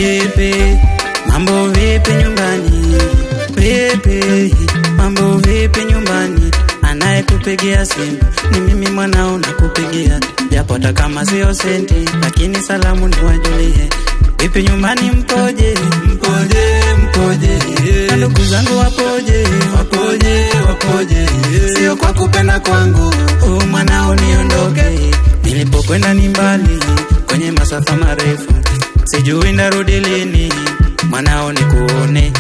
Vipi, mambo vipi nyumbani? Vipi, mambo vipi nyumbani? Anayekupigia simu ni mimi mwanao nakupigia, japo hata kama sio senti, lakini salamu ni wajulie. Vipi nyumbani mpoje? Na ndugu zangu wapoje? Sio kwa kupenda kwangu, mwanao niondoke. Nilipokwenda ni mbali, kwenye masafa marefu, sijui narudi lini, mwanao nikuone.